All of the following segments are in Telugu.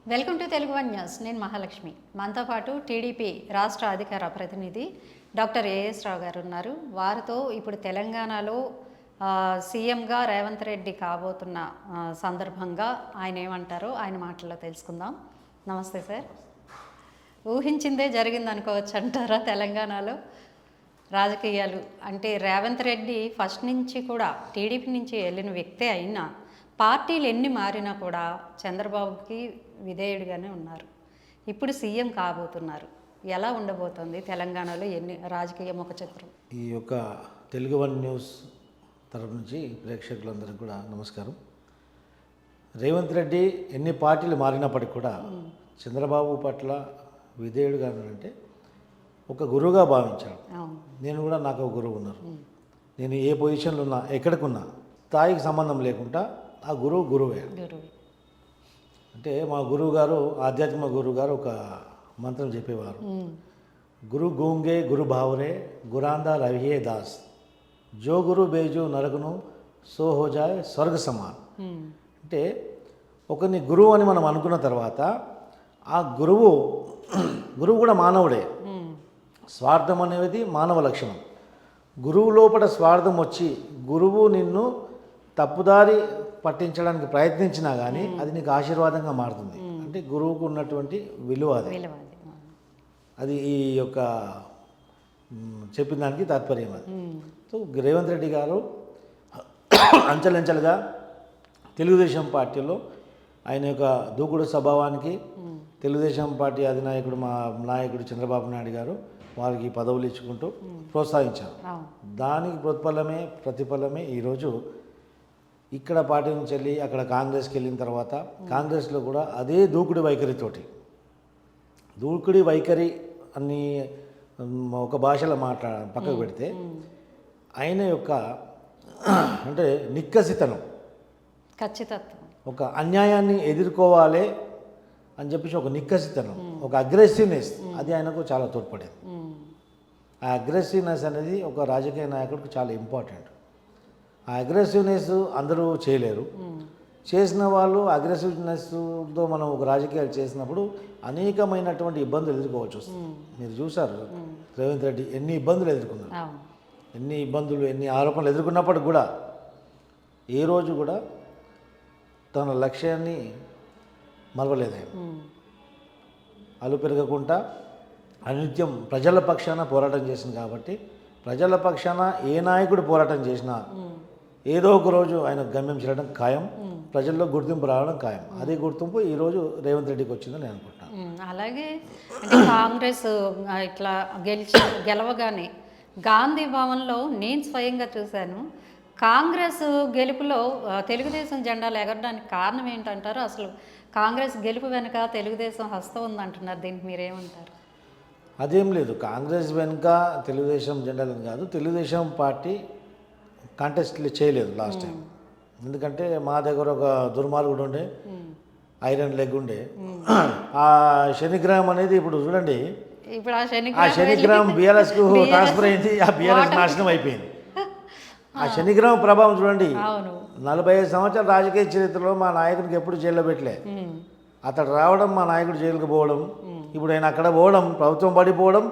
Welcome to Telugu one news. నేను మహాలక్ష్మి. మనతో పాటు టీడీపీ రాష్ట్ర అధికార ప్రతినిధి డాక్టర్ ఏఎస్ రావు గారు ఉన్నారు. వారితో ఇప్పుడు తెలంగాణలో సీఎంగా రేవంత్ రెడ్డి కాబోతున్న సందర్భంగా ఆయన ఏమంటారో ఆయన మాటల్లో తెలుసుకుందాం. నమస్తే సార్. ఊహించిందే జరిగింది అనుకోవచ్చు అంటారా? తెలంగాణలో రాజకీయాలు అంటే రేవంత్ రెడ్డి ఫస్ట్ నుంచి కూడా టీడీపీ నుంచి వెళ్ళిన వ్యక్తే అయినా పార్టీలు ఎన్ని మారినా కూడా చంద్రబాబుకి విధేయుడిగానే ఉన్నారు. ఇప్పుడు సీఎం కాబోతున్నారు. ఎలా ఉండబోతోంది తెలంగాణలో ఎన్ని రాజకీయ ముఖ చిత్రం? ఈ యొక్క తెలుగు వన్ న్యూస్ తరఫు నుంచి ప్రేక్షకులందరికీ కూడా నమస్కారం. రేవంత్ రెడ్డి ఎన్ని పార్టీలు మారినప్పటికీ కూడా చంద్రబాబు పట్ల విధేయుడుగా అంటే ఒక గురువుగా భావించాడు. నేను కూడా నాకు ఒక గురువు ఉన్నారు. నేను ఏ పొజిషన్లో ఉన్నా, ఎక్కడికున్నా స్థాయికి సంబంధం లేకుండా ఆ గురువే. అంటే మా గురువు గారు, ఆధ్యాత్మిక గురువు గారు ఒక మంత్రం చెప్పేవారు. గురు గూంగే గురు భావరే గురాందా రవిహే దాస్ జో గురు బేజు నరకును సో హోజాయ్ స్వర్గ సమాన్. అంటే ఒకరిని గురువు అని మనం అనుకున్న తర్వాత ఆ గురువు కూడా మానవుడే. స్వార్థం అనేది మానవ లక్షణం. గురువు లోపల స్వార్థం వచ్చి గురువు నిన్ను తప్పుదారి పట్టించడానికి ప్రయత్నించినా కానీ అది నీకు ఆశీర్వాదంగా మారుతుంది. అంటే గురువుకు ఉన్నటువంటి విలువ అది ఈ యొక్క చెప్పిన దానికి తాత్పర్యం అది. సో రేవంత్ రెడ్డి గారు అంచెలంచెలుగా తెలుగుదేశం పార్టీలో ఆయన యొక్క దూకుడు స్వభావానికి తెలుగుదేశం పార్టీ అధినాయకుడు మా నాయకుడు చంద్రబాబు నాయుడు గారు వారికి పదవులు ఇచ్చుకుంటూ ప్రోత్సహించారు. దానికి ప్రతిఫలమే ఈరోజు ఇక్కడ పార్టీ నుంచి వెళ్ళి అక్కడ కాంగ్రెస్కి వెళ్ళిన తర్వాత కాంగ్రెస్లో కూడా అదే దూకుడు వైఖరి అని ఒక భాషలో పక్కకు పెడితే ఆయన యొక్క అంటే నిక్కసితనం, ఖచ్చితత్వం, ఒక అన్యాయాన్ని ఎదుర్కోవాలి అని చెప్పేసి ఒక నిక్కసితనం, ఒక అగ్రెసివ్నెస్ అది ఆయనకు చాలా తోడ్పడేది. ఆ అగ్రెసివ్నెస్ అనేది ఒక రాజకీయ నాయకుడికి చాలా ఇంపార్టెంట్. ఆ అగ్రెసివ్నెస్ అందరూ చేయలేరు. చేసిన వాళ్ళు అగ్రెసివ్నెస్తో మనం ఒక రాజకీయాలు చేసినప్పుడు అనేకమైనటువంటి ఇబ్బందులు ఎదుర్కోవచ్చు వస్తుంది. మీరు చూసారు రేవంత్ రెడ్డి ఎన్ని ఇబ్బందులు ఎదుర్కొన్నారు, ఎన్ని ఆరోపణలు ఎదుర్కొన్నప్పటికి కూడా ఏ రోజు కూడా తన లక్ష్యాన్ని మరవలేదు. ఆయన అలు పెరగకుండా అనిత్యం ప్రజల పక్షాన పోరాటం చేసింది. కాబట్టి ప్రజల పక్షాన ఏ నాయకుడు పోరాటం చేసినా ఏదో ఒక రోజు ఆయన గమ్యం చేరడం ఖాయం, ప్రజల్లో గుర్తింపు రావడం ఖాయం. అదే గుర్తింపు ఈరోజు రేవంత్ రెడ్డికి వచ్చిందని నేను అనుకుంటున్నాను. అలాగే అంటే కాంగ్రెస్ ఇట్లా గెలవగానే గాంధీ భవన్లో నేను స్వయంగా చూశాను. కాంగ్రెస్ గెలుపులో తెలుగుదేశం జెండాలు ఎగరడానికి కారణం ఏంటంటారు? అసలు కాంగ్రెస్ గెలుపు వెనుక తెలుగుదేశం హస్తం ఉందంటున్నారు. దీనికి మీరేమంటారు? అదేం లేదు, కాంగ్రెస్ వెనుక తెలుగుదేశం జెండాలని కాదు. తెలుగుదేశం పార్టీ కాంటెస్ట్లు చేయలేదు లాస్ట్ టైం. ఎందుకంటే మా దగ్గర ఒక దుర్మార్గుడు ఉండే, ఐరన్ లెగ్ ఉండే. ఆ శనిగ్రహం అనేది ఇప్పుడు చూడండి, ఇప్పుడు ఆ శనిగ్రహం బీఆర్ఎస్కు ట్రాన్స్ఫర్ అయింది. ఆ బీఆర్ఎస్ నాశనం అయిపోయింది. ఆ శనిగ్రహం ప్రభావం చూడండి. 45 సంవత్సరాల రాజకీయ చరిత్రలో మా నాయకుడికి ఎప్పుడు జైల్లో పెట్టలే. అతడు రావడం, మా నాయకుడు జైలుకు పోవడం, ఇప్పుడు ఆయన అక్కడ పోవడం, ప్రభుత్వం పడిపోవడం,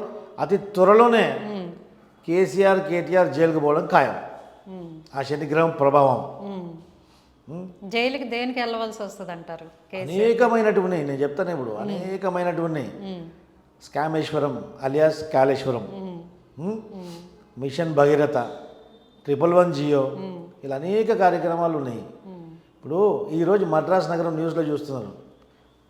అతి త్వరలోనే కేటీఆర్ జైలుకు పోవడం ఖాయం. ఆ శనిగ్రహం ప్రభావం. జైలుకి దేనికి వెళ్ళవలసి వస్తుంది అంటారు? అనేకమైనటువంటి నేను చెప్తాను ఇప్పుడు, అనేకమైనటువంటి స్కామేశ్వరం అలియాస్ కాళేశ్వరం, మిషన్ భగీరథ, 111 జియో, ఇలా అనేక కార్యక్రమాలు ఉన్నాయి. ఇప్పుడు ఈరోజు మద్రాస్ నగరం న్యూస్లో చూస్తున్నారు,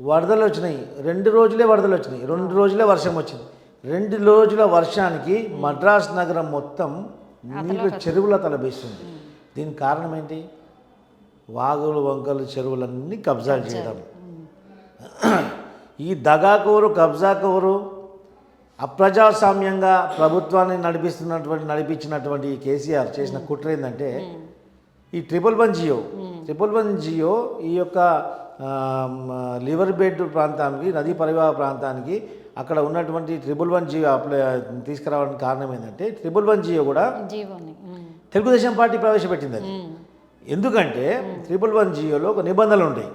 వరదలు వచ్చినాయి. 2 రోజులే వరదలు వచ్చినాయి, 2 రోజులే వర్షం వచ్చింది. 2 రోజుల వర్షానికి మద్రాస్ నగరం మొత్తం నీళ్ళు చెరువుల తలబేస్తుంది. దీనికి కారణం ఏంటి? వాగులు, వంకలు, చెరువులన్నీ కబ్జాలు చేయడం. ఈ దగాకోరు, కబ్జాకోరు, అప్రజాస్వామ్యంగా ప్రభుత్వాన్ని నడిపించినటువంటి కేసీఆర్ చేసిన కుట్ర ఏంటంటే ఈ 111 జియో ఈ యొక్క లివర్ బెడ్ ప్రాంతానికి, నదీ పరివాహ ప్రాంతానికి అక్కడ ఉన్నటువంటి 111 జియో తీసుకురావడానికి కారణం ఏంటంటే 111 జియో కూడా తెలుగుదేశం పార్టీ ప్రవేశపెట్టింది అది. ఎందుకంటే 111 జియోలో ఒక నిబంధనలు ఉంటాయి.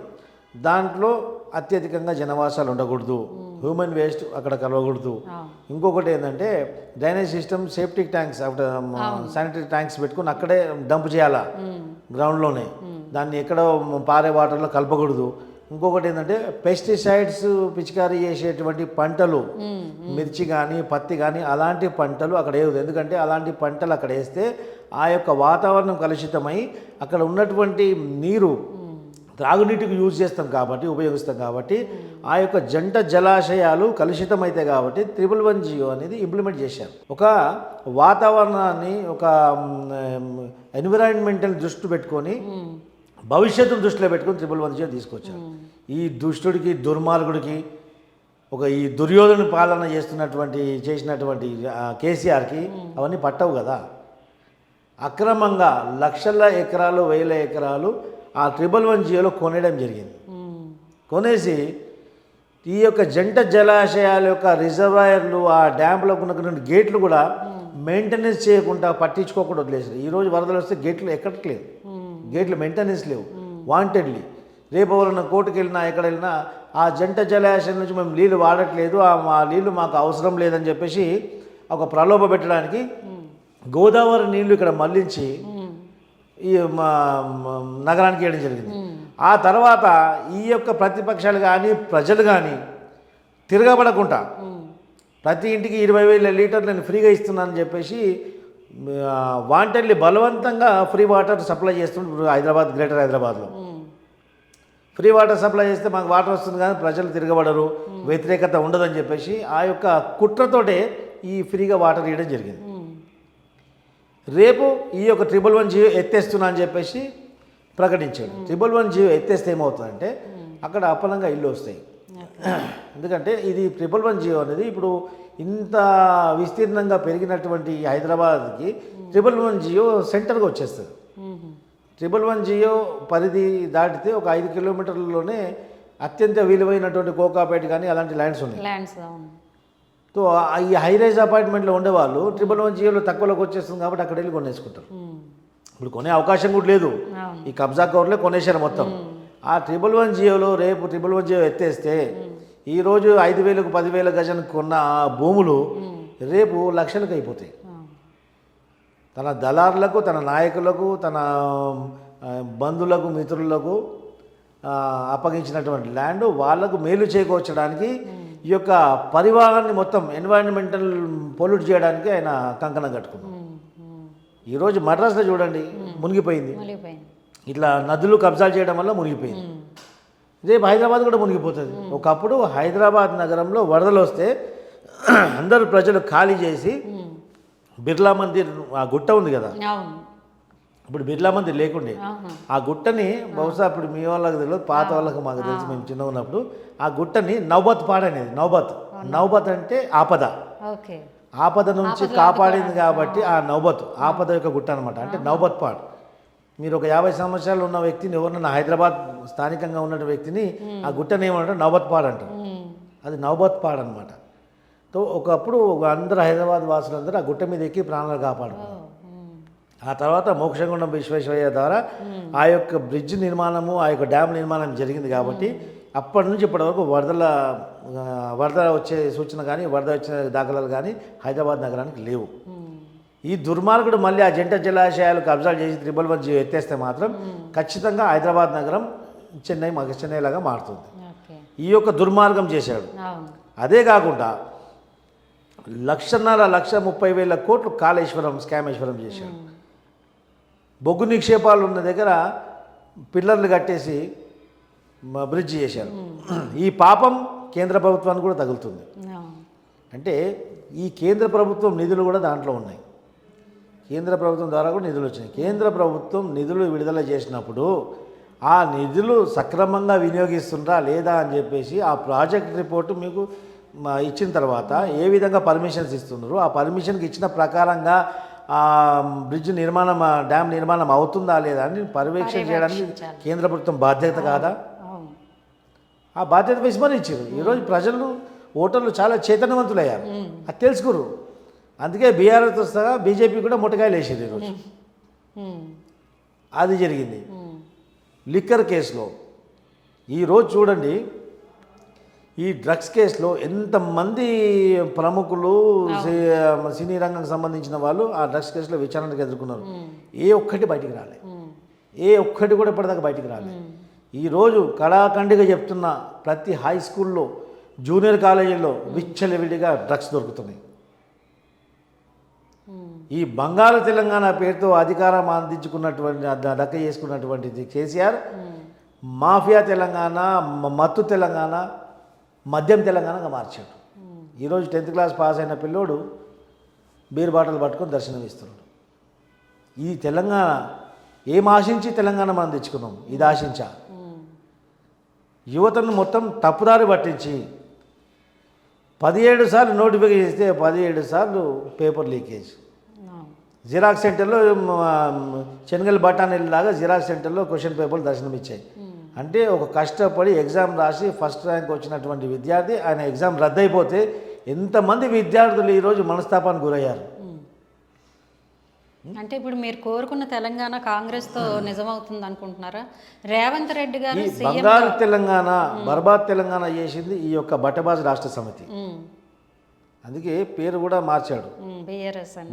దాంట్లో అత్యధికంగా జనవాసాలు ఉండకూడదు, హ్యూమన్ వేస్ట్ అక్కడ కలవకూడదు. అవును. ఇంకొకటి ఏంటంటే drainage system safety tanks sanitary tanks పెట్టుకుని అక్కడే డంప్ చేయాలా గ్రౌండ్లోనే, దాన్ని ఎక్కడో పారే వాటర్లో కలపకూడదు. ఇంకొకటి ఏంటంటే పెస్టిసైడ్స్ పిచికారీ చేసేటువంటి పంటలు, మిర్చి కానీ పత్తి కానీ అలాంటి పంటలు అక్కడ వేయదు. ఎందుకంటే అలాంటి పంటలు అక్కడ వేస్తే ఆ యొక్క వాతావరణం కలుషితమై అక్కడ ఉన్నటువంటి నీరు త్రాగునీటికి ఉపయోగిస్తాం కాబట్టి ఆ యొక్క జంట జలాశయాలు కలుషితమైతే కాబట్టి 111 అనేది ఇంప్లిమెంట్ చేశారు. ఒక వాతావరణాన్ని, ఒక ఎన్విరాన్మెంటల్ దృష్టి పెట్టుకొని, భవిష్యత్తును దృష్టిలో పెట్టుకొని 111 తీసుకొచ్చారు. ఈ దుష్టుడికి, దుర్మార్గుడికి, ఈ దుర్యోధన పాలన చేసినటువంటి కేసీఆర్కి అవన్నీ పట్టవు కదా. అక్రమంగా లక్షల ఎకరాలు, వేల ఎకరాలు ఆ 111 కొనేయడం జరిగింది. కొనేసి ఈ యొక్క జంట జలాశయాల యొక్క రిజర్వాయర్లు, ఆ డ్యాంపులకు ఉన్నటువంటి గేట్లు కూడా మెయింటెనెన్స్ చేయకుండా, పట్టించుకోకుండా వదిలేసారు. ఈరోజు వరదలు వస్తే గేట్లు ఎక్కట్లేదు, గేట్లు మెయింటెనెన్స్ లేవు, వాంటెడ్లీ. రేపు ఎవరైనా కోర్టుకు వెళ్ళినా ఎక్కడ వెళ్ళినా ఆ జంట జలాశయం నుంచి మేము నీళ్ళు వాడట్లేదు, ఆ నీళ్ళు మాకు అవసరం లేదని చెప్పేసి ఒక ప్రలోభ పెట్టడానికి గోదావరి నీళ్లు ఇక్కడ మళ్లించి ఈ నగరానికి వేయడం జరిగింది. ఆ తర్వాత ఈ యొక్క ప్రతిపక్షాలు కానీ ప్రజలు కానీ తిరగబడకుండా ప్రతి ఇంటికి 20,000 లీటర్లు నేను ఫ్రీగా ఇస్తున్నానని చెప్పేసి వాంటెడ్లీ బలవంతంగా ఫ్రీ వాటర్ సప్లై చేస్తుంటారు. గ్రేటర్ హైదరాబాద్లో ఫ్రీ వాటర్ సప్లై చేస్తే మాకు వాటర్ వస్తుంది కానీ ప్రజలు తిరగబడరు, వ్యతిరేకత ఉండదని చెప్పేసి ఆ యొక్క కుట్రతోటే ఈ ఫ్రీగా వాటర్ ఇవ్వడం జరిగింది. రేపు ఈ యొక్క 111 ఎత్తేస్తున్నా అని చెప్పేసి ప్రకటించాడు. 111 ఎత్తేస్తే ఏమవుతుందంటే అక్కడ అప్పలంగా ఇల్లు వస్తాయి. ఎందుకంటే ఇది 111 అనేది ఇప్పుడు ఇంత విస్తీర్ణంగా పెరిగినటువంటి హైదరాబాద్కి 111 సెంటర్గా వచ్చేస్తుంది. 111 పరిధి దాటితే ఒక 5 కిలోమీటర్లలోనే అత్యంత విలువైనటువంటి కోకాపేట కానీ అలాంటి ల్యాండ్స్ ఉన్నాయి. సో ఈ హైరైజ్ అపార్ట్మెంట్లో ఉండేవాళ్ళు 111 తక్కువలోకి వచ్చేస్తుంది కాబట్టి అక్కడ వెళ్ళి కొనేసుకుంటారు. ఇప్పుడు కొనే అవకాశం కూడా లేదు, ఈ కబ్జా కవర్లే కొనేశారు మొత్తం. ఆ 111 రేపు 111 ఎత్తేస్తే ఈరోజు 5,000 10,000 గజానికి కొన్న భూములు రేపు లక్షలకు అయిపోతాయి. తన దళారులకు, తన నాయకులకు, తన బంధువులకు, మిత్రులకు అప్పగించినటువంటి ల్యాండ్ వాళ్లకు మేలు చేకూర్చడానికి, ఈ యొక్క పరివాహాన్ని మొత్తం ఎన్వైరన్మెంటల్ పొల్యూట్ చేయడానికి ఆయన కంకణం కట్టుకున్నాడు. ఈరోజు మద్రాసులో చూడండి మునిగిపోయింది, ఇట్లా నదులు కబ్జాలు చేయడం వల్ల మునిగిపోయింది. రేపు హైదరాబాద్ కూడా మునిగిపోతుంది. ఒకప్పుడు హైదరాబాద్ నగరంలో వరదలు వస్తే అందరూ ప్రజలు ఖాళీ చేసి బిర్లా మందిర్, ఆ గుట్ట ఉంది కదా, ఇప్పుడు బిర్లా మందిర్ లేకుండే ఆ గుట్టని, బహుశా ఇప్పుడు మీ వాళ్ళకి తెలియదు, పాత వాళ్ళకి మాకు తెలిసి మేము చిన్న ఉన్నప్పుడు ఆ గుట్టని నౌబత్ పాడ్ అనేది, నౌబత్ అంటే ఆపద నుంచి కాపాడింది కాబట్టి ఆ నౌబత్ ఆపద యొక్క గుట్ట అనమాట. అంటే నౌబత్ పాడ్. మీరు ఒక 50 సంవత్సరాలు ఉన్న వ్యక్తిని, ఎవరన్నా హైదరాబాద్ స్థానికంగా ఉన్న వ్యక్తిని ఆ గుట్టని ఏమంటారు, నౌబత్ పాడ్ అంటారు. అది నౌబత్ పాడ్ అనమాట. సో ఒకప్పుడు అందరూ హైదరాబాద్ వాసులందరూ ఆ గుట్ట మీద ఎక్కి ప్రాణాలు కాపాడుకున్నారు. ఆ తర్వాత మోక్షగుండం విశ్వేశ్వరయ్య ద్వారా ఆ యొక్క బ్రిడ్జ్ నిర్మాణము, ఆ యొక్క డ్యామ్ నిర్మాణం జరిగింది కాబట్టి అప్పటి నుంచి ఇప్పటి వరకు వరద వచ్చే సూచన కానీ, వరద వచ్చే దాఖలాలు కానీ హైదరాబాద్ నగరానికి లేవు. ఈ దుర్మార్గుడు మళ్ళీ ఆ జంట జలాశయాలు కబ్జాలు చేసి 111 ఎత్తేస్తే మాత్రం ఖచ్చితంగా హైదరాబాద్ నగరం చెన్నై లాగా మారుతుంది. ఈ యొక్క దుర్మార్గం చేశాడు. అదే కాకుండా 1,30,000 కోట్లు స్కామేశ్వరం చేశాడు. బొగ్గు నిక్షేపాలు ఉన్న దగ్గర పిల్లర్లు కట్టేసి బ్రిడ్జ్ చేశారు. ఈ పాపం కేంద్ర ప్రభుత్వానికి కూడా తగులుతుంది. అంటే ఈ కేంద్ర ప్రభుత్వం నిధులు కూడా దాంట్లో ఉన్నాయి. కేంద్ర ప్రభుత్వం ద్వారా కూడా నిధులు వచ్చినాయి. కేంద్ర ప్రభుత్వం నిధులు విడుదల చేసినప్పుడు ఆ నిధులు సక్రమంగా వినియోగిస్తుండ్రా లేదా అని చెప్పేసి ఆ ప్రాజెక్ట్ రిపోర్టు మీకు ఇచ్చిన తర్వాత ఏ విధంగా పర్మిషన్స్ ఇస్తున్నారు, ఆ పర్మిషన్కి ఇచ్చిన ప్రకారంగా బ్రిడ్జ్ నిర్మాణం, డ్యామ్ నిర్మాణం అవుతుందా లేదా అని పర్యవేక్షణ చేయడానికి కేంద్ర ప్రభుత్వం బాధ్యత కాదా? ఆ బాధ్యత విస్మరించారు. ఈరోజు ప్రజలు, ఓటర్లు చాలా చైతన్యవంతులయ్యారు, అది తెలుసుకుర్రు. అందుకే బీఆర్ఎస్ వస్తాగా బీజేపీ కూడా ముట్టకాయలు వేసారు ఈరోజు. అది జరిగింది. లిక్కర్ కేసులో ఈరోజు చూడండి, ఈ డ్రగ్స్ కేసులో ఎంతమంది ప్రముఖులు సినీ రంగానికి సంబంధించిన వాళ్ళు ఆ డ్రగ్స్ కేసులో విచారణకు ఎదుర్కొన్నారు. ఏ ఒక్కటి బయటికి రాలే, ఏ ఒక్కటి కూడా ఇప్పటిదాకా బయటికి రాలే. ఈరోజు కళాఖండిగా చెప్తున్న ప్రతి హై స్కూల్లో, జూనియర్ కాలేజీల్లో విచ్చలవిడిగా డ్రగ్స్ దొరుకుతున్నాయి. ఈ బంగారు తెలంగాణ పేరుతో అధికారం అందించుకున్నటువంటి దక్క చేసుకున్నటువంటిది కేసీఆర్ మాఫియా తెలంగాణ, మత్తు తెలంగాణ, మద్యం తెలంగాణగా మార్చాడు. ఈరోజు 10th క్లాస్ పాస్ అయిన పిల్లోడు బీర్ బాటలు పట్టుకొని దర్శనం ఇస్తున్నాడు. ఈ తెలంగాణ ఏం ఆశించి తెలంగాణ మనం తెచ్చుకున్నాం? ఇది ఆశించా యువతను మొత్తం తప్పుదారి పట్టించి 17 సార్లు నోటిఫికేషన్ ఇస్తే 17 సార్లు పేపర్ లీకేజ్. జిరాక్స్ సెంటర్లో శనగల బఠానీలాగా జిరాక్స్ సెంటర్లో క్వశ్చన్ పేపర్లు దర్శనం ఇచ్చాయి. అంటే ఒక కష్టపడి ఎగ్జామ్ రాసి ఫస్ట్ ర్యాంక్ వచ్చినటువంటి విద్యార్థి ఆయన ఎగ్జామ్ రద్దయిపోతే ఎంతమంది విద్యార్థులు ఈరోజు మనస్తాపానికి గురయ్యారు. అంటే ఇప్పుడు మీరు కోరుకున్న తెలంగాణ కాంగ్రెస్తో నిజమవుతుంది అనుకుంటున్నారా? రేవంత్ రెడ్డి గారు బంగారు తెలంగాణ, బర్బాద్ తెలంగాణ చేసింది ఈ యొక్క బట్టబాజ్ రాష్ట్ర సమితి. అందుకే పేరు కూడా మార్చాడు,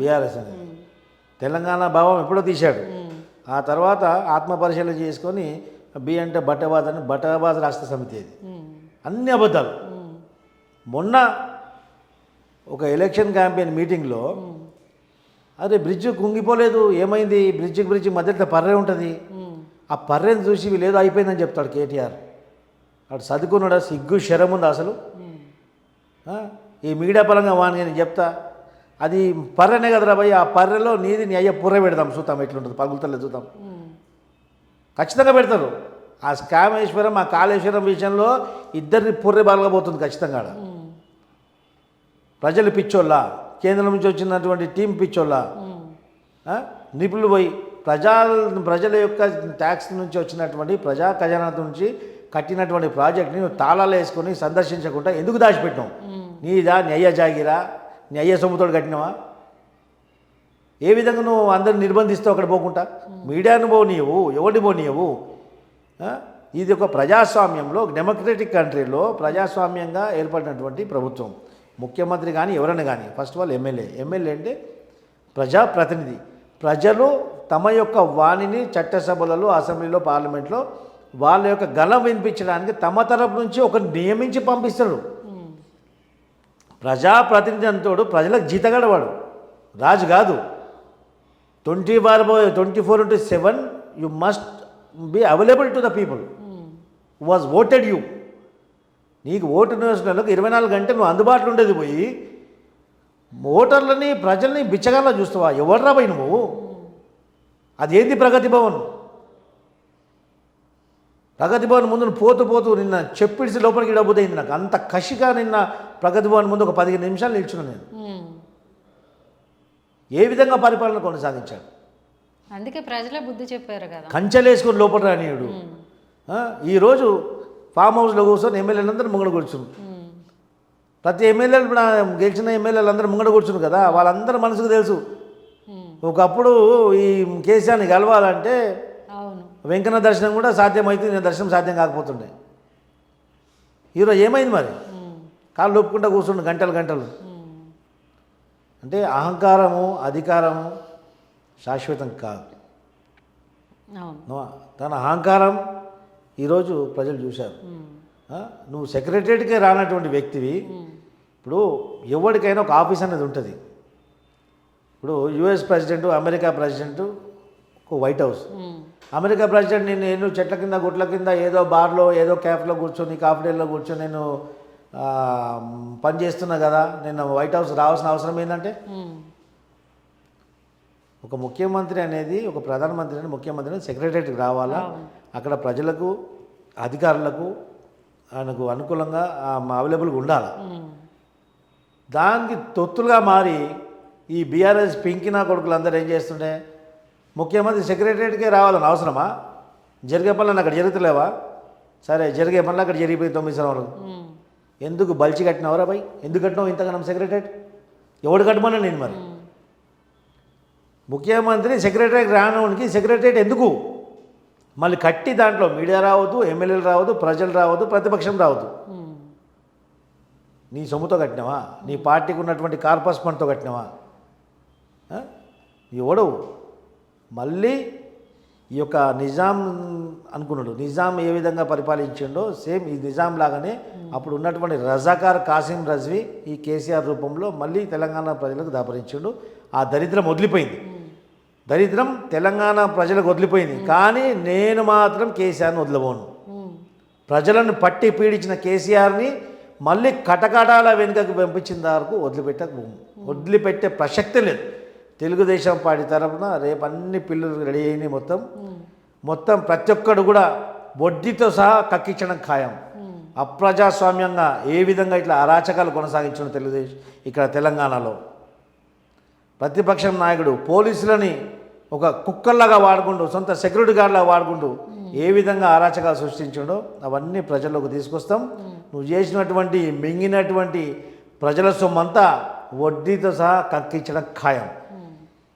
బీఆర్ఎస్ అని. తెలంగాణ భావం ఎప్పుడో తీశాడు. ఆ తర్వాత ఆత్మపరిశీలన చేసుకొని బి అంటే బట్టబాజ్ అని, బట్టబాజ్ రాష్ట్ర సమితి అది. అన్ని అబద్ధాలు. మొన్న ఒక ఎలక్షన్ క్యాంపెయిన్ మీటింగ్లో అరే బ్రిడ్జ్ కుంగిపోలేదు, ఏమైంది? బ్రిడ్జ్ మధ్యలో పర్రె ఉంటుంది, ఆ పర్రెని చూసి వీళ్ళు అయిపోయిందని చెప్తాడు కేటీఆర్. అటు చదువుకున్నాడు, సిగ్గు శరం ఉంది అసలు. ఈ మీడియా పరంగా వాని నేను చెప్తా, అది పర్రెనే కదరా భయ్, ఆ పర్రెలో నీది నీ అయ్య పుర్రె పెడదాం, చూద్దాం ఎట్లుంటుంది, పగులుతలేదు చూద్దాం. ఖచ్చితంగా పెడతారు. ఆ స్కామేశ్వరం, ఆ కాళేశ్వరం విషయంలో ఇద్దరిని పుర్రె బాలగబోతుంది ఖచ్చితంగా. ప్రజలు పిచ్చోళ్ళ, కేంద్రం నుంచి వచ్చినటువంటి టీం పిచ్చోళ్ళ, నిపుణులు పోయి ప్రజల యొక్క ట్యాక్స్ నుంచి వచ్చినటువంటి ప్రజా ఖజానా నుంచి కట్టినటువంటి ప్రాజెక్ట్ని తాళాలు వేసుకొని సందర్శించకుండా ఎందుకు దాచిపెట్టినావు? నీదా, నీ అయ్య జాగిరా, నీ అయ్య సొమ్ముతోడు కట్టినావా? ఏ విధంగా నువ్వు అందరిని నిర్బంధిస్తావు అక్కడ పోకుండా? మీడియాను పోనీయవు, ఎవరిని పోనీయవు? ఇది ఒక ప్రజాస్వామ్యంలో, డెమోక్రటిక్ కంట్రీలో ప్రజాస్వామ్యంగా ఏర్పడినటువంటి ప్రభుత్వం. ముఖ్యమంత్రి కానీ ఎవరైనా కానీ ఫస్ట్ ఆఫ్ ఆల్ ఎమ్మెల్యే అంటే ప్రజాప్రతినిధి. ప్రజలు తమ యొక్క వాణిని చట్టసభలలో, అసెంబ్లీలో, పార్లమెంట్లో వాళ్ళ యొక్క గళం వినిపించడానికి తమ తరపు నుంచి ఒక నియమించి పంపిస్తాడు. ప్రజాప్రతినిధి అంతోడు ప్రజలకు జీతగడవాడు, రాజు కాదు. 24/7 you must be available to the people who was voted you. నీకు ఓటు వేసిన వాళ్ళకి 24 గంటలు నువ్వు అందుబాటులో ఉండేది పోయి ఓటర్లని, ప్రజల్ని బిచ్చగాళ్ళ చూస్తావా? ఎవర్రా పోయి నువ్వు? అదేంది ప్రగతి భవన్? ప్రగతి భవన్ ముందు పోతూ నిన్న చెప్పిడిసి లోపలికి ఇడబోదైంది నాకు. అంత కసిగా నిన్న ప్రగతి భవన్ ముందు ఒక 15 నిమిషాలు నిల్చున్నాను నేను. ఏ విధంగా పరిపాలన కొనసాగించాడు? అందుకే ప్రజలే బుద్ధి చెప్పారు కదా. కంచెలేసుకొని లోపల రానియుడు. ఈరోజు ఫామ్ హౌస్లో కూర్చొని ఎమ్మెల్యేలందరూ ముంగడ కూర్చున్నారు. ప్రతి ఎమ్మెల్యేలు గెలిచిన ఎమ్మెల్యేలు అందరూ ముంగడ కూర్చున్నారు కదా. వాళ్ళందరూ మనసుకు తెలుసు, ఒకప్పుడు ఈ కేసీఆర్ని కలవాలంటే వెంకన్న దర్శనం కూడా సాధ్యమైతే నేను దర్శనం సాధ్యం కాకపోతుండే. ఈరోజు ఏమైంది మరి? కాళ్ళు ఒప్పుకుంటా కూర్చుండు గంటలు. అంటే అహంకారము, అధికారము శాశ్వతం కాదు. తన అహంకారం ఈరోజు ప్రజలు చూశారు. నువ్వు సెక్రటరియట్కే రానటువంటి వ్యక్తివి. ఇప్పుడు ఎవరికైనా ఒక ఆఫీస్ అనేది ఉంటుంది. ఇప్పుడు యుఎస్ ప్రెసిడెంట్, అమెరికా ప్రెసిడెంట్, ఒక వైట్ హౌస్. అమెరికా ప్రెసిడెంట్ నేను చెట్ల కింద, గుట్ల కింద, ఏదో బార్లో, ఏదో క్యాఫ్లో కూర్చొని, కాఫ్టేరియాలో కూర్చొని నేను పని చేస్తున్నా కదా, నేను వైట్ హౌస్ రావాల్సిన అవసరం ఏంటంటే? ఒక ముఖ్యమంత్రి అనేది, ఒక ప్రధానమంత్రి అనేది, ముఖ్యమంత్రి అనేది సెక్రటరియట్కి రావాలా, అక్కడ ప్రజలకు, అధికారులకు ఆయనకు అనుకూలంగా అవైలబుల్గా ఉండాలి. దానికి తొత్తులుగా మారి ఈ బీఆర్ఎస్ పింకినా కొడుకులు అందరూ ఏం చేస్తుండే, ముఖ్యమంత్రి సెక్రటరియట్కే రావాలని అవసరమా? జరిగే పనులు అక్కడ జరుగుతలేవా? సరే, జరిగే పనులు అక్కడ జరిగిపోయి 9 సంవత్సరాలు. ఎందుకు బల్చి కట్టినవరా భయ్? ఎందుకు కట్టినావు ఇంతగానం సెక్రటరియట్? ఎవడు కట్టమన్నా నేను మరి? ముఖ్యమంత్రి సెక్రటరియట్ రానోనికి సెక్రటరియట్ ఎందుకు? మళ్ళీ కట్టి దాంట్లో మీడియా రావద్దు, ఎమ్మెల్యేలు రావద్దు, ప్రజలు రావద్దు, ప్రతిపక్షం రావద్దు. నీ సొమ్ముతో కట్టినావా? నీ పార్టీకి ఉన్నటువంటి కార్పస్ ఫండ్తో కట్టినావా? ఎవడవు? మళ్ళీ ఈ యొక్క నిజాం అనుకున్నాడు, నిజాం ఏ విధంగా పరిపాలించిండో సేమ్ ఈ నిజాం లాగానే అప్పుడు ఉన్నటువంటి రజాకార్ కాసిం రజ్వీ ఈ కేసీఆర్ రూపంలో మళ్ళీ తెలంగాణ ప్రజలకు దాపరించిండు. ఆ దరిద్రం వదిలిపోయింది. దరిద్రం తెలంగాణ ప్రజలకు వదిలిపోయింది. కానీ నేను మాత్రం కేసీఆర్ని వదిలిపోను. ప్రజలను పట్టి పీడించిన కేసీఆర్ని మళ్ళీ కటకటాల వెనుకకు పంపించిన వరకు వదిలిపెట్టే ప్రసక్తే లేదు. తెలుగుదేశం పార్టీ తరఫున రేపు అన్ని పిల్లలు రెడీ అయినాయి. మొత్తం ప్రతి ఒక్కడు కూడా వడ్డీతో సహా కక్కించడం ఖాయం. అప్రజాస్వామ్యంగా ఏ విధంగా ఇట్లా అరాచకాలు కొనసాగించడం తెలుగుదేశం ఇక్కడ తెలంగాణలో ప్రతిపక్షం నాయకుడు పోలీసులని ఒక కుక్కల్లాగా వాడుకుంటూ, సొంత సెక్యూరిటీ గార్డ్లాగా వాడుకుంటూ ఏ విధంగా అరాచకాలు సృష్టించడో అవన్నీ ప్రజల్లోకి తీసుకొస్తాం. నువ్వు చేసినటువంటి మింగినటువంటి ప్రజల సొమ్మంతా వడ్డీతో సహా కక్కించడం ఖాయం.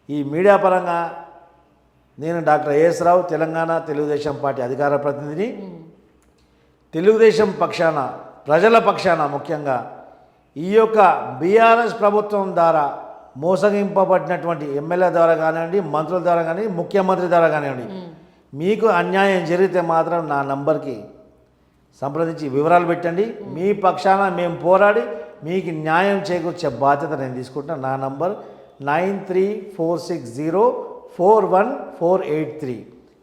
ఈ మీడియా పరంగా నేను డాక్టర్ ఏఎస్ రావు, తెలంగాణ తెలుగుదేశం పార్టీ అధికార ప్రతినిధిని. తెలుగుదేశం పక్షాన, ప్రజల పక్షాన ముఖ్యంగా ఈ యొక్క బీఆర్ఎస్ ప్రభుత్వం ద్వారా మోసగింపబడినటువంటి ఎమ్మెల్యే ద్వారా కానివ్వండి, మంత్రుల ద్వారా కానివ్వండి, ముఖ్యమంత్రి ద్వారా కానివ్వండి, మీకు అన్యాయం జరిగితే మాత్రం నా నంబర్కి సంప్రదించి వివరాలు పెట్టండి. మీ పక్షాన మేము పోరాడి మీకు న్యాయం చేకూర్చే బాధ్యత నేను తీసుకుంటున్నాను. నా నంబర్ 9346041483.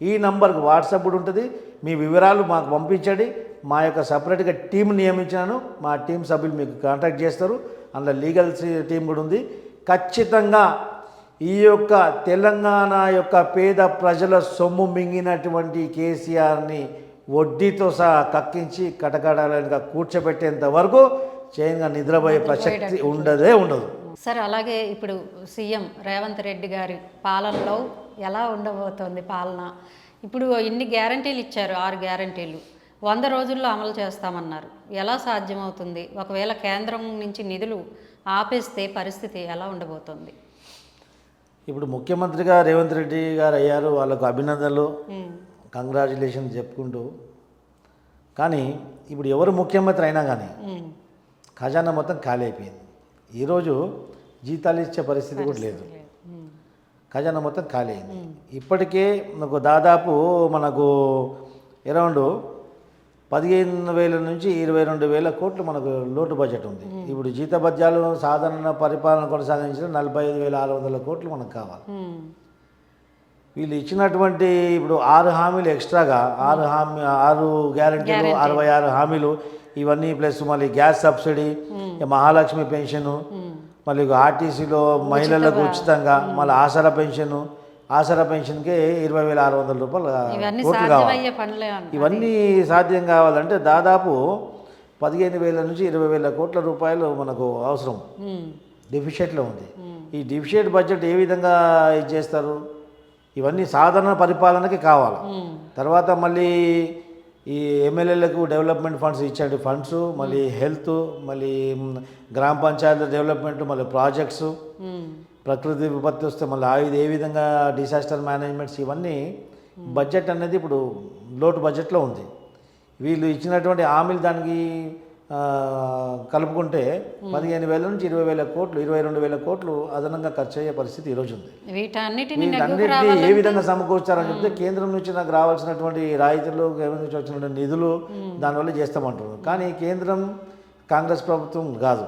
ఈ నంబర్కి వాట్సాప్ కూడా ఉంటుంది. మీ వివరాలు మాకు పంపించండి. మా యొక్క సపరేట్గా టీం నియమించాను. మా టీం సభ్యులు మీకు కాంటాక్ట్ చేస్తారు. అందులో లీగల్ టీం కూడా ఉంది. ఖచ్చితంగా ఈ యొక్క తెలంగాణ యొక్క పేద ప్రజల సొమ్ము మింగినటువంటి కేసీఆర్ని వడ్డీతో సహా కక్కించి కటకడాలుగా కూర్చోబెట్టేంత వరకు చైన్గా నిద్రపోయే ప్రసక్తి ఉండదు. సార్, అలాగే ఇప్పుడు సీఎం రేవంత్ రెడ్డి గారి పాలనలో ఎలా ఉండబోతోంది పాలన? ఇప్పుడు ఇన్ని గ్యారంటీలు ఇచ్చారు, 6 గ్యారంటీలు 100 రోజుల్లో అమలు చేస్తామన్నారు. ఎలా సాధ్యమవుతుంది? ఒకవేళ కేంద్రం నుంచి నిధులు ఆపేస్తే పరిస్థితి ఎలా ఉండబోతోంది? ఇప్పుడు ముఖ్యమంత్రిగా రేవంత్ రెడ్డి గారు అయ్యారు. వాళ్ళకు అభినందనలు, కంగ్రాచులేషన్ చెప్పుకుంటూ. కానీ ఇప్పుడు ఎవరు ముఖ్యమంత్రి అయినా కానీ ఖజానా మొత్తం ఖాళీ అయిపోయింది. ఈరోజు జీతాలు ఇచ్చే పరిస్థితి కూడా లేదు. ఖజానా మొత్తం ఖాళీ అయింది. ఇప్పటికే మనకు దాదాపు అరౌండ్ 15,000 నుంచి 22,000 కోట్లు మనకు లోటు బడ్జెట్ ఉంది. ఇప్పుడు జీతభత్యాలు సాధారణ పరిపాలన కొనసాగించిన 45,600 కోట్లు మనకు కావాలి. వీళ్ళు ఇచ్చినటువంటి ఇప్పుడు 6 హామీలు ఎక్స్ట్రాగా 6 గ్యారెంటీలు 66 హామీలు ఇవన్నీ ప్లస్ మళ్ళీ గ్యాస్ సబ్సిడీ, మహాలక్ష్మి పెన్షను, మళ్ళీ ఆర్టీసీలో మహిళలకు ఉచితంగా, మళ్ళీ ఆసరా పెన్షన్కే 20,600 రూపాయలు కోట్లు కావాలి. ఇవన్నీ సాధ్యం కావాలంటే దాదాపు 15,000 నుంచి 20,000 కోట్ల రూపాయలు మనకు అవసరం. డెఫిషియట్లో ఉంది. ఈ డెఫిషియట్ బడ్జెట్ ఏ విధంగా ఇది చేస్తారు? ఇవన్నీ సాధారణ పరిపాలనకి కావాలి. తర్వాత మళ్ళీ ఈ ఎమ్మెల్యేలకు డెవలప్మెంట్ ఫండ్స్ ఇచ్చే ఫండ్స్, మళ్ళీ హెల్త్, మళ్ళీ గ్రామ పంచాయతీ డెవలప్మెంట్, మళ్ళీ ప్రాజెక్ట్స్, ప్రకృతి విపత్తి వస్తే మళ్ళీ ఏ విధంగా డిసాస్టర్ మేనేజ్మెంట్స్, ఇవన్నీ బడ్జెట్ అనేది ఇప్పుడు లోటు బడ్జెట్లో ఉంది. వీళ్ళు ఇచ్చినటువంటి హామీలు దానికి కలుపుకుంటే 15,000 నుంచి 20,000 కోట్లు, 22,000 కోట్లు అదనంగా ఖర్చు అయ్యే పరిస్థితి ఈరోజు ఉంది. వీటన్నిటిని ఏ విధంగా సమకూర్చారని చెప్తే కేంద్రం నుంచి నాకు రావాల్సినటువంటి రాయితీలు, కేంద్రం నుంచి వచ్చినటువంటి నిధులు దానివల్ల చేస్తామంటున్నారు. కానీ కేంద్రం కాంగ్రెస్ ప్రభుత్వం కాదు.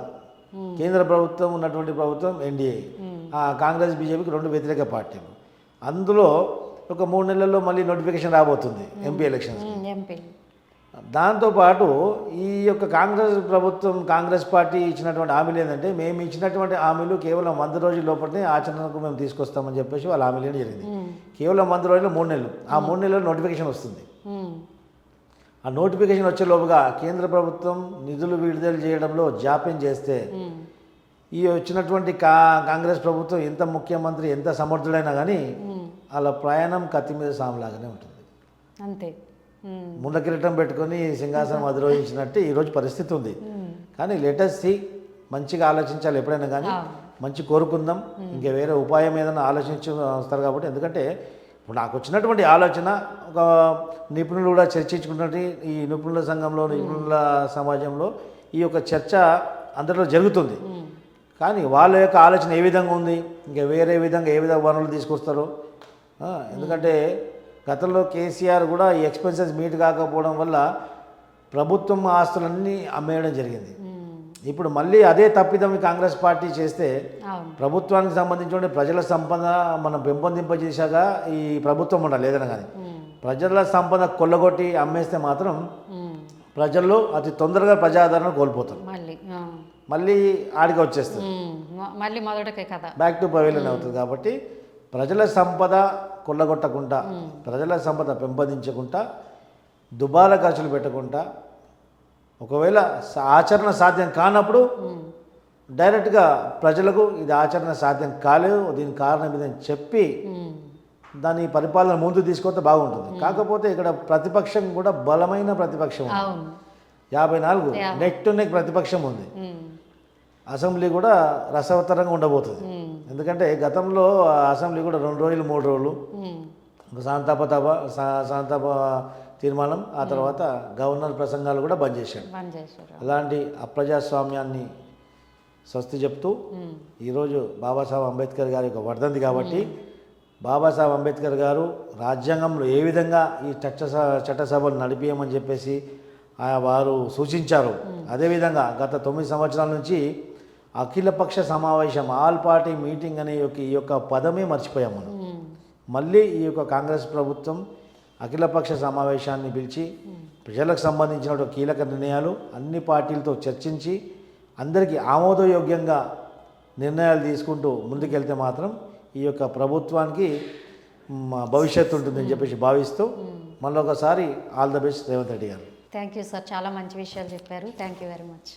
కేంద్ర ప్రభుత్వం ఉన్నటువంటి ప్రభుత్వం ఎన్డీఏ. కాంగ్రెస్ బీజేపీకి 2 వ్యతిరేక పార్టీలు. అందులో ఒక 3 నెలల్లో మళ్ళీ నోటిఫికేషన్ రాబోతుంది ఎంపీ ఎలక్షన్స్. దాంతోపాటు ఈ యొక్క కాంగ్రెస్ పార్టీ ఇచ్చినటువంటి హామీలు ఏంటంటే, మేము ఇచ్చినటువంటి హామీలు కేవలం 100 రోజుల లోపలనే ఆచరణకు మేము తీసుకొస్తామని చెప్పేసి వాళ్ళ హామీలు జరిగింది. కేవలం 100 రోజులు 3 నెలలు. ఆ 3 నెలల్లో నోటిఫికేషన్ వస్తుంది. ఆ నోటిఫికేషన్ వచ్చే లోపుగా కేంద్ర ప్రభుత్వం నిధులు విడుదల చేయడంలో జాప్యం చేస్తే ఈ వచ్చినటువంటి కాంగ్రెస్ ప్రభుత్వం ఎంత ముఖ్యమంత్రి ఎంత సమర్థుడైనా కానీ వాళ్ళ ప్రయాణం కత్తి మీద సాములాగానే ఉంటుంది. అంతే. ముండ కిరీటం పెట్టుకొని సింహాసనం అధిరోహించినట్టు ఈరోజు పరిస్థితి ఉంది. కానీ లెటస్ సి, మంచిగా ఆలోచించాలి ఎప్పుడైనా కానీ, మంచి కోరుకుందాం. ఇంకా వేరే ఉపాయం ఏదైనా ఆలోచించుస్తారు కాబట్టి. ఎందుకంటే ఇప్పుడు నాకు వచ్చినటువంటి ఆలోచన ఒక నిపుణులు కూడా చర్చించుకున్నట్టు ఈ నిపుణుల సంఘంలో, నిపుణుల సమాజంలో ఈ యొక్క చర్చ అందరిలో జరుగుతుంది. కానీ వాళ్ళ యొక్క ఆలోచన ఏ విధంగా ఉంది, ఇంకా వేరే విధంగా ఏ విధంగా వనరులు తీసుకొస్తారో. ఎందుకంటే గతంలో కేసీఆర్ కూడా ఈ ఎక్స్పెన్సెస్ మీట్ కాకపోవడం వల్ల ప్రభుత్వం ఆస్తులన్నీ అమ్మేయడం జరిగింది. ఇప్పుడు మళ్ళీ అదే తప్పిదం కాంగ్రెస్ పార్టీ చేస్తే ప్రభుత్వానికి సంబంధించిన ప్రజల సంపద మనం పెంపొందింపజేశాక ఈ ప్రభుత్వం ఉండాలి ఏదైనా కానీ. ప్రజల సంపద కొల్లగొట్టి అమ్మేస్తే మాత్రం ప్రజల్లో అతి తొందరగా ప్రజాదరణ కోల్పోతారు, మళ్ళీ ఆడికి వచ్చేస్తుంది, మళ్ళీ మొదటికే కదా బ్యాక్ టు పవెలియన్ అవుతుంది. కాబట్టి ప్రజల సంపద కొల్లగొట్టకుండా, ప్రజల సంపద పెంపొందించకుండా, దుబారా ఖర్చులు పెట్టకుండా, ఒకవేళ ఆచరణ సాధ్యం కానప్పుడు డైరెక్ట్గా ప్రజలకు ఇది ఆచరణ సాధ్యం కాలేదు, దీనికి కారణం ఇదని చెప్పి దాని పరిపాలన ముందు తీసుకొస్తే బాగుంటుంది. కాకపోతే ఇక్కడ ప్రతిపక్షం కూడా బలమైన ప్రతిపక్షం ఉంది, 54 నెక్ టు నెక్ ప్రతిపక్షం ఉంది. అసెంబ్లీ కూడా రసవత్తరంగా ఉండబోతుంది. ఎందుకంటే గతంలో అసెంబ్లీ కూడా 2 రోజులు 3 రోజులు శాంతాప తీర్మానం, ఆ తర్వాత గవర్నర్ ప్రసంగాలు కూడా బంద్ చేశాడు. అలాంటి అప్రజాస్వామ్యాన్ని స్వస్తి చెప్తూ ఈరోజు బాబాసాహెబ్ అంబేద్కర్ గారి యొక్క వర్ధంతి కాబట్టి బాబాసాహెబ్ అంబేద్కర్ గారు రాజ్యాంగంలో ఏ విధంగా ఈ చట్టసభలు నడిపియమని చెప్పేసి వారు సూచించారు, అదేవిధంగా గత 9 సంవత్సరాల నుంచి అఖిలపక్ష సమావేశం, ఆల్ పార్టీ మీటింగ్ అనే ఈ యొక్క పదమే మర్చిపోయాం మనం. మళ్ళీ ఈ యొక్క కాంగ్రెస్ ప్రభుత్వం అఖిలపక్ష సమావేశాన్ని పిలిచి ప్రజలకు సంబంధించిన కీలక నిర్ణయాలు అన్ని పార్టీలతో చర్చించి అందరికీ ఆమోదయోగ్యంగా నిర్ణయాలు తీసుకుంటూ ముందుకెళ్తే మాత్రం ఈ యొక్క ప్రభుత్వానికి భవిష్యత్తు ఉంటుందని చెప్పేసి భావిస్తూ మళ్ళొకసారి all the best Revanth Reddy గారు. థ్యాంక్ యూ సార్, చాలా మంచి విషయాలు చెప్పారు. Thank you very much.